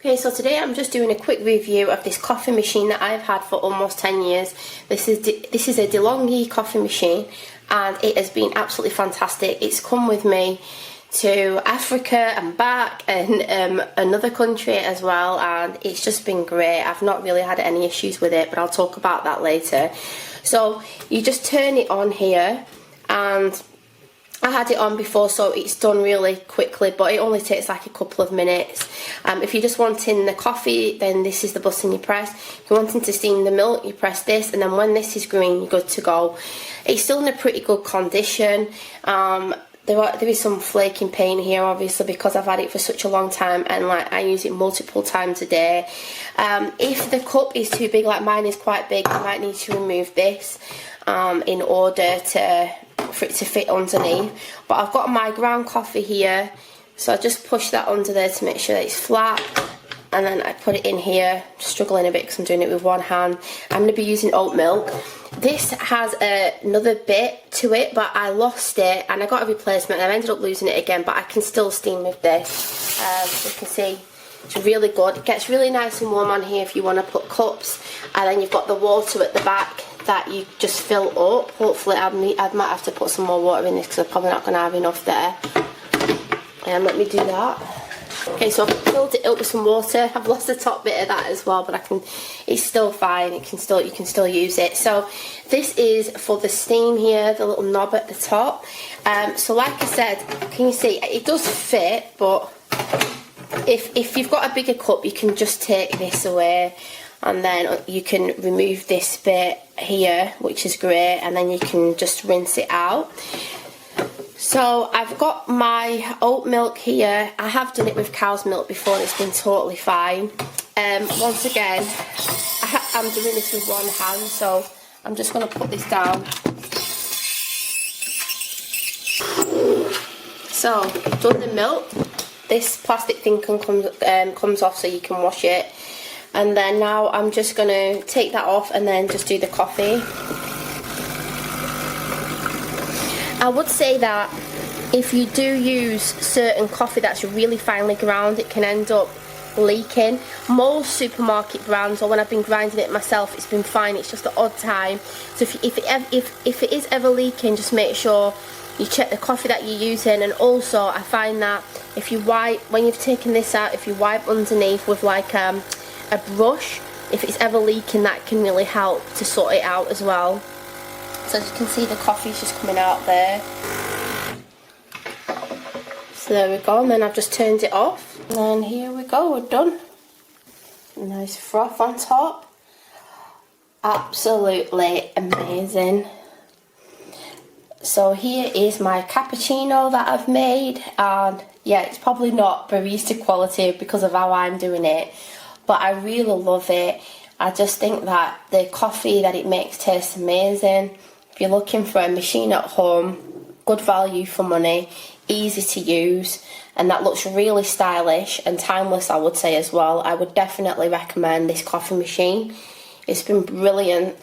Okay, so today I'm just doing a quick review of this coffee machine that I've had for almost 10 years. This is a DeLonghi coffee machine and it has been absolutely fantastic. It's come with me to Africa and back and another country as well, and it's just been great. I've not really had any issues with it, but I'll talk about that later. So you just turn it on here, and I had it on before, so it's done really quickly, but it only takes like a couple of minutes. If you're just wanting the coffee, then this is the button you press. If you're wanting to steam the milk, you press this, and then when this is green, you're good to go. It's still in a pretty good condition. There is some flaking paint here, obviously, because I've had it for such a long time, and like I use it multiple times a day. If the cup is too big, like mine is quite big, I might need to remove this in order for it to fit underneath. But I've got my ground coffee here, so I just push that under there to make sure that it's flat, and then I put it in here. Struggling a bit because I'm doing it with one hand. I'm going to be using oat milk. This has another bit to it, but I lost it and I got a replacement and I ended up losing it again, but I can still steam with this. You can see it's really good. It gets really nice and warm on here if you want to put cups, and then you've got the water at the back that you just fill up. Hopefully I might have to put some more water in this because I'm probably not going to have enough there. Let me do that. Okay, so I've filled it up with some water. I've lost the top bit of that as well, but it's still fine. You can still use it. So this is for the steam here, the little knob at the top. So like I said, can you see it does fit, but if you've got a bigger cup, you can just take this away, and then you can remove this bit here, which is great, and then you can just rinse it out. So I've got my oat milk here. I have done it with cow's milk before and it's been totally fine. Once again, I'm doing this with one hand, so I'm just going to put this down. So I've done the milk. This plastic thing comes off so you can wash it. And then now I'm just going to take that off and then just do the coffee. I would say that if you do use certain coffee that's really finely ground, it can end up leaking. Most supermarket brands, or when I've been grinding it myself, it's been fine. It's just the odd time. So if it is ever leaking, just make sure you check the coffee that you're using. And also I find that if you wipe, when you've taken this out, if you wipe underneath with like a brush, if it's ever leaking, that can really help to sort it out as well. So as you can see, the coffee's just coming out there. So there we go, and then I've just turned it off. And here we go, we're done. Nice froth on top. Absolutely amazing. So here is my cappuccino that I've made. And yeah, it's probably not barista quality because of how I'm doing it, but I really love it. I just think that the coffee that it makes tastes amazing. If you're looking for a machine at home, good value for money, easy to use, and that looks really stylish and timeless, I would say as well, I would definitely recommend this coffee machine. It's been brilliant.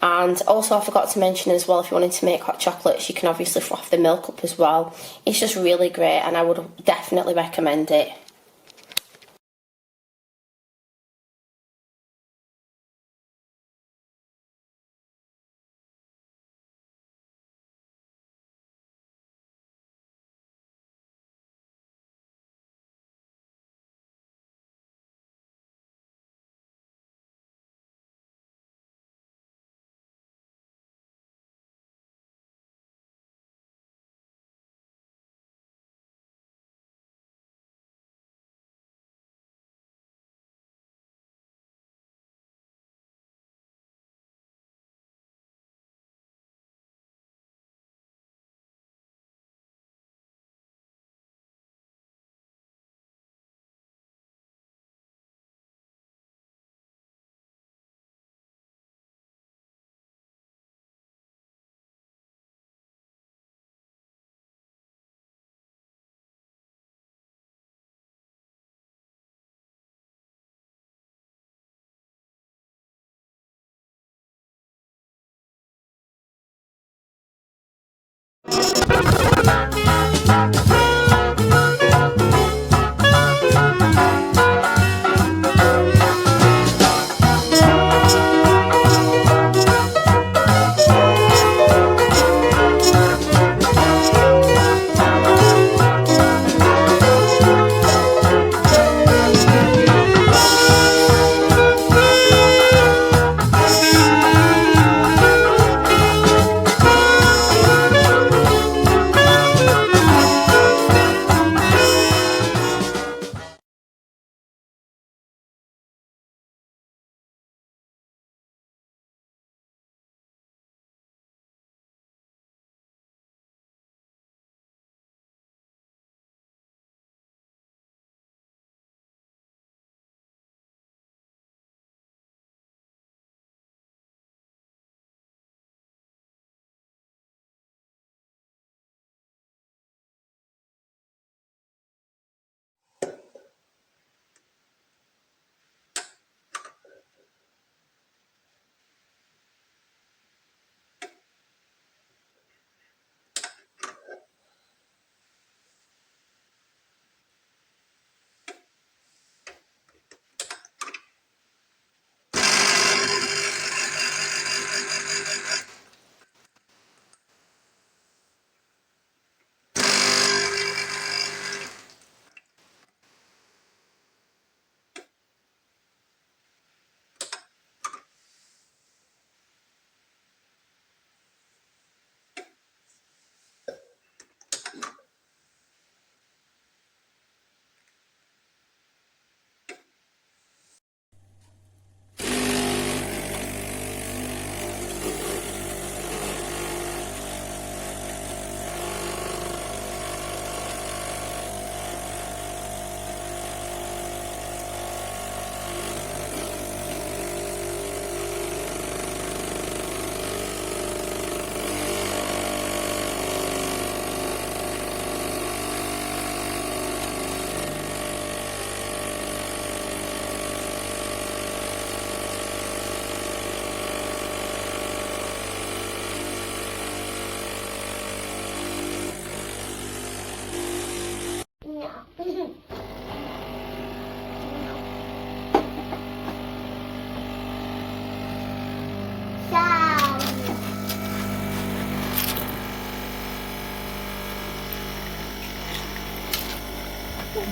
And also I forgot to mention as well, if you wanted to make hot chocolates, you can obviously froth the milk up as well. It's just really great and I would definitely recommend it.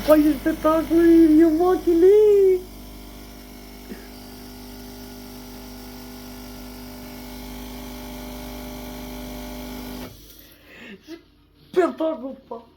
Voglio spettacolo il mio mochi lì. Spettacolo qua.